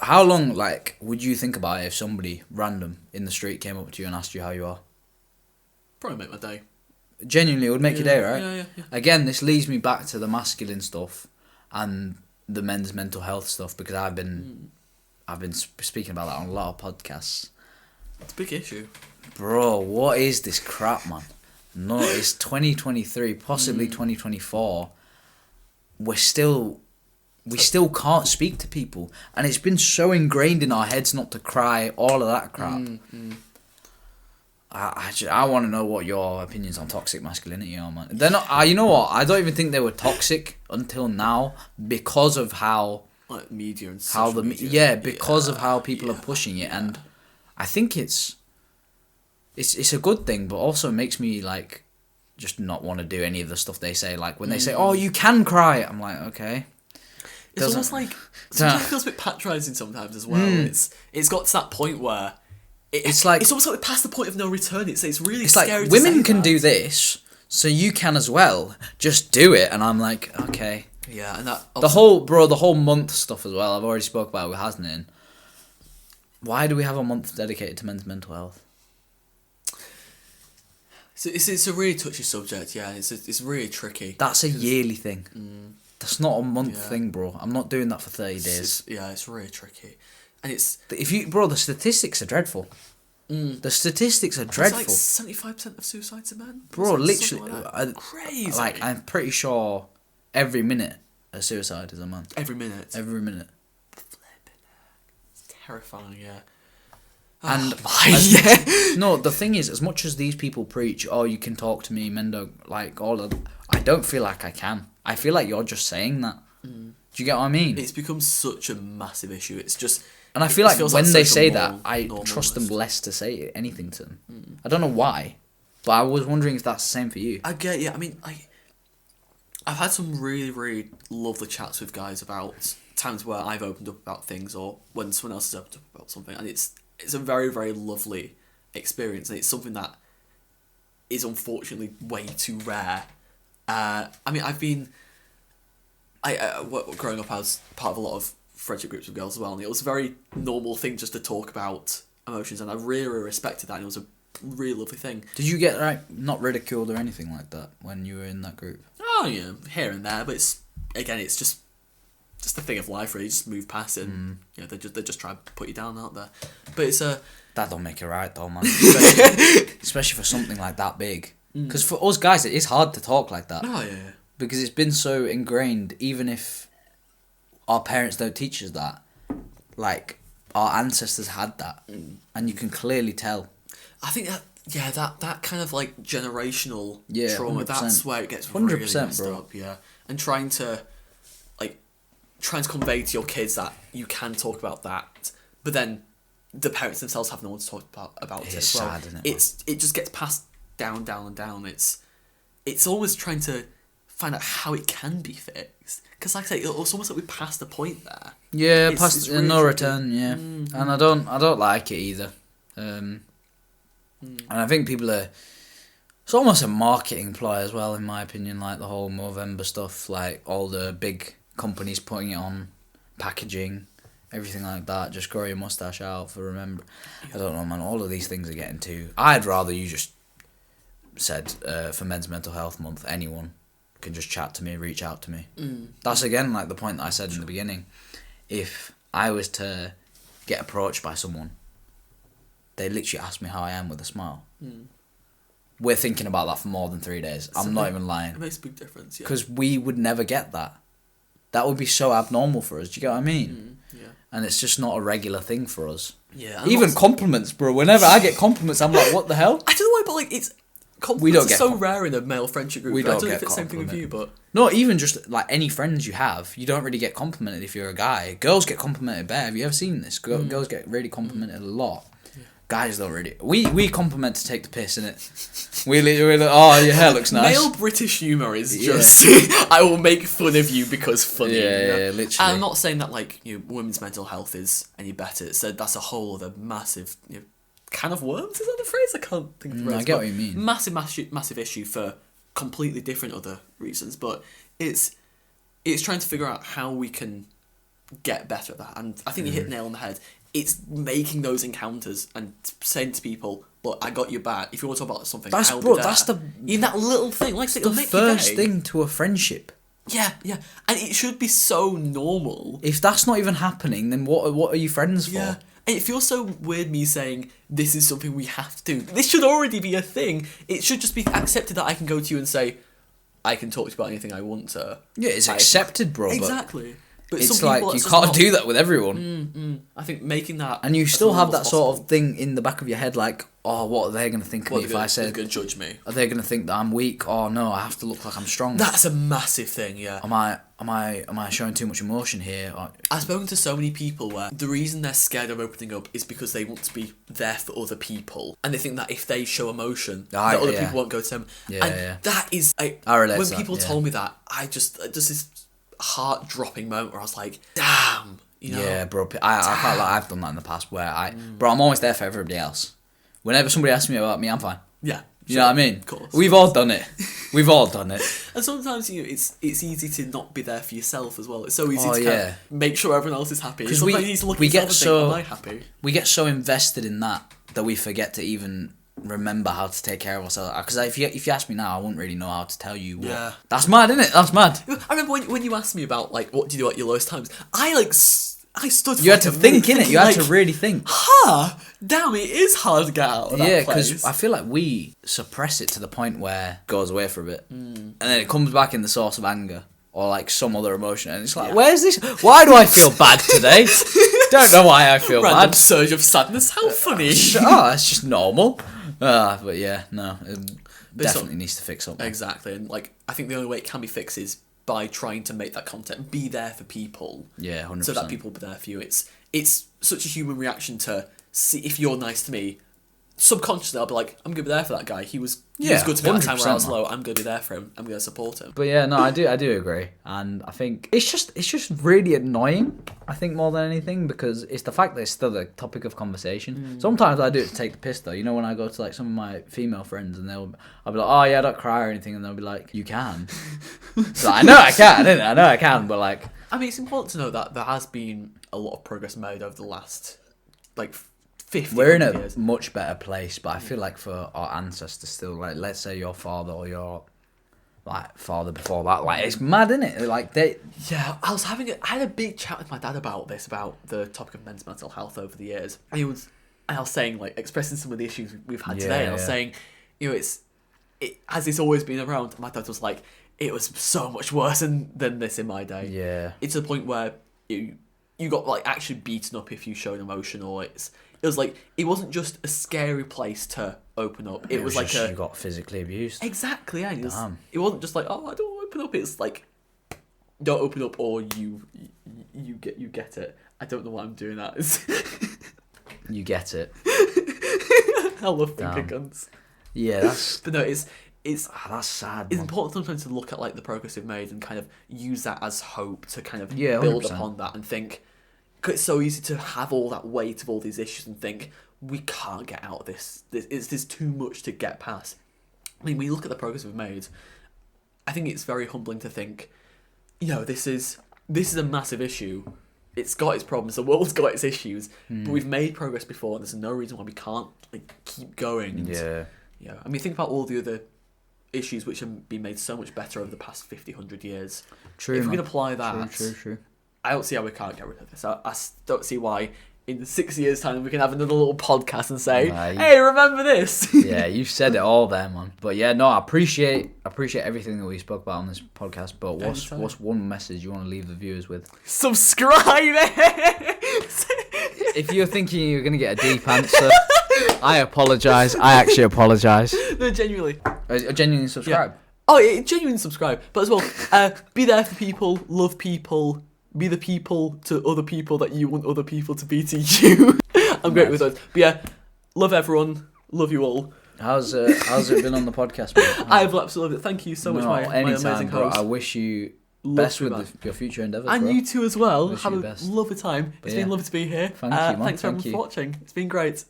How long, like, would you think about it if somebody random in the street came up to you and asked you how you are? Probably make my day. Genuinely, it would make your day, right? Yeah. Again, this leads me back to the masculine stuff and the men's mental health stuff, because I've been speaking about that on a lot of podcasts. It's a big issue. Bro, what is this crap, man? No, it's 2023, possibly 2024. We still can't speak to people, and it's been so ingrained in our heads not to cry, all of that crap. I want to know what your opinions on toxic masculinity are, man. They're not. You know what? I don't even think they were toxic until now, because of how like media and how social the media. because of how people are pushing it, and I think it's a good thing, but also makes me like just not want to do any of the stuff they say. Like when they say, "Oh, you can cry," I'm like, okay. It's almost like sometimes it feels a bit patronising sometimes as well. It's got to that point where it's like it's almost like past the point of no return. It's really scary. Like women can do this, so you can as well. Just do it, and I'm like, okay. Yeah, and that the whole month stuff as well. I've already spoke about with Hasnin. Why do we have a month dedicated to men's mental health? So it's a really touchy subject. Yeah, it's really tricky. That's a yearly thing. That's not a month thing, bro. I'm not doing that for 30 days. It's really tricky. And it's... the statistics are dreadful. The statistics are dreadful. It's like 75% of suicides are men. Bro, literally. Crazy. Like, I'm pretty sure every minute a suicide is a man. Every minute. It's terrifying, yeah. And no, the thing is, as much as these people preach, oh, you can talk to me, men don't, like, all of... I don't feel like I can. I feel like you're just saying that. Do you get what I mean? It's become such a massive issue. It's just... And I feel like when they say that, I trust them less to say anything to them. I don't know why, but I was wondering if that's the same for you. I get, yeah. I mean, I've had some really, really lovely chats with guys about times where I've opened up about things, or when someone else has opened up about something, and it's a very, very lovely experience, and it's something that is unfortunately way too rare. I mean, growing up, I was part of a lot of friendship groups with girls as well, and it was a very normal thing just to talk about emotions, and I really, really respected that, and it was a really lovely thing. Did you get not ridiculed or anything like that when you were in that group? Oh yeah, here and there, but it's just a thing of life, really. You just move past it, and they just try to put you down out there. But it's that don't make it right though, man. Especially for something like that big. Because for us guys, it is hard to talk like that. Oh yeah. Because it's been so ingrained, even if our parents don't teach us that, like, our ancestors had that, and you can clearly tell. I think that kind of, like, generational trauma, 100%. that's where it gets really messed bro. up, yeah. And trying to convey to your kids that you can talk about that, but then the parents themselves have no one to talk about it as well. Sad, isn't it? It just gets passed down and down. It's always trying to find out how it can be fixed, because like I say, it's almost like we passed the point there. Yeah, past really no return. Yeah, and I don't like it either. And I think people are. It's almost a marketing ploy as well, in my opinion. Like the whole Movember stuff, like all the big companies putting it on packaging, everything like that. Just grow your mustache out for Remember. I don't know, man. All of these things are getting too. I'd rather you just said for Men's Mental Health Month, anyone can just chat to me, reach out to me. That's again like the point that I said in the beginning. If I was to get approached by someone, they literally ask me how I am with a smile. We're thinking about that for more than 3 days. I'm not even lying. It makes a big difference, yeah. Because we would never get that. That would be so abnormal for us. Do you get what I mean? Yeah. And it's just not a regular thing for us. Yeah. Even compliments, bro. Whenever I get compliments, I'm like, what the hell? I don't know why, but like it's compliments are so rare in a male friendship group. I don't know if it's the same thing with you, but no, even just like any friends you have, you don't really get complimented if you're a guy. Girls get complimented better. Have you ever seen this? Girls get really complimented a lot. Guys don't really. We compliment to take the piss, innit? We're like, oh, your hair looks nice. Male British humour is just, I will make fun of you because funny. Yeah, literally. And I'm not saying that like women's mental health is any better. So that's a whole other massive can of worms. Is that the phrase? I can't think of the phrase. I get what you mean. Massive issue for completely different other reasons, but it's trying to figure out how we can get better at that. And I think you hit the nail on the head. It's making those encounters and saying to people, look, I got your back. If you want to talk about something, That's I'll be there. that's the in that little thing, like I said, the it'll make your first day. thing to a friendship. Yeah, and it should be so normal. If that's not even happening, then what are you friends for? Yeah, and it feels so weird me saying this is something we have to do. This should already be a thing. It should just be accepted that I can go to you and say, I can talk to you about anything I want to. Yeah, it's accepted, bro. Exactly. But it's like you can't do that with everyone. I think making that, and you still have that sort of thing in the back of your head, like, oh, what are they going to think of me if I say? They're going to judge me. Are they going to think that I'm weak? Oh no, I have to look like I'm strong. That's a massive thing. Yeah. Am I showing too much emotion here? I've spoken to so many people where the reason they're scared of opening up is because they want to be there for other people, and they think that if they show emotion, that other people won't go to them. That is, I relate when people told me that, I just this heart dropping moment where I was like, damn. You know? Yeah, bro. I felt like I've done that in the past where bro, I'm always there for everybody else. Whenever somebody asks me about me, I'm fine. Yeah. You know what I mean? Of course. We've all done it. We've all done it. And sometimes it's easy to not be there for yourself as well. It's so easy to kind of make sure everyone else is happy. Because we get so am I happy? We get so invested in that we forget to even remember how to take care of ourselves. Because if you ask me now, I wouldn't really know how to tell you. Yeah. That's mad, isn't it? That's mad. I remember when you asked me about like what do you do at your lowest times. I stood. You had to think, innit? You had to really think. Damn, it is hard to get out of that place. Because I feel like we suppress it to the point where it goes away for a bit. And then it comes back in the source of anger or like some other emotion. And it's like, where's this? Why do I feel bad today? Don't know why I feel Random bad. surge of sadness. How funny. It's just normal. But yeah, no. It definitely needs to fix up. Exactly. And like, I think the only way it can be fixed is by trying to make that content be there for people. Yeah, 100%. So that people will be there for you. It's such a human reaction to see if you're nice to me. Subconsciously, I'll be like, I'm gonna be there for that guy. He was good to me at the time where I was low. I'm gonna be there for him. I'm gonna support him. But yeah, no, I do agree, and I think it's just really annoying. I think more than anything because it's the fact that it's still a topic of conversation. Sometimes I do it to take the piss though. You know, when I go to like some of my female friends and I'll be like, oh yeah, don't cry or anything, and they'll be like, you can. So I know I can, innit? I know I can, but like, I mean, it's important to know that there has been a lot of progress made over the last like 50 we're in a years. much better place, but I feel like for our ancestors still, like, let's say your father or your like father before that, like, it's mad, isn't it? Like they. Yeah, I had a big chat with my dad about the topic of men's mental health over the years. And I was saying, like, expressing some of the issues we've had today. And I was saying, you know, has this always been around? And my dad was like, it was so much worse than this in my day. Yeah. It's to the point where you got like actually beaten up if you showed emotion, or it was like it wasn't just a scary place to open up. It was like just, you got physically abused. Exactly, yeah. It wasn't just like, oh, I don't want to open up. It's like, don't open up or you get it. I don't know why I'm doing that. You get it. I love finger guns. Yeah, that's. But no, it's that's sad. It's important sometimes to look at like the progress we've made and kind of use that as hope to kind of build 100%. upon that and think. Cause it's so easy to have all that weight of all these issues and think we can't get out of this. There's too much to get past. I mean, when you look at the progress we've made, I think it's very humbling to think, you know, this is a massive issue. It's got its problems. The world's got its issues, but we've made progress before. And there's no reason why we can't like keep going. And, yeah. I mean, think about all the other issues which have been made so much better over the past 50, 100 years. True. If we can apply that, true. I don't see how we can't get rid of this. I don't see why in 6 years' time we can have another little podcast and say, hey, remember this? Yeah, you've said it all there, man. But yeah, no, I appreciate everything that we spoke about on this podcast. But what's one message you want to leave the viewers with? Subscribe! If you're thinking you're going to get a deep answer, I apologise. I actually apologise. No, genuinely. Genuinely subscribe. Yeah. Oh, yeah, genuinely subscribe. But as well, be there for people, love people, be the people to other people that you want other people to be to you. I'm great with those. But yeah, love everyone. Love you all. How's it been on the podcast, mate? I've absolutely loved it. Thank you so much, my amazing host. I wish you best with your future endeavours, and bro. You too as well. Wish Have you a best. lovely time. It's been lovely to be here. Thank you, man. Thanks everyone for watching. It's been great.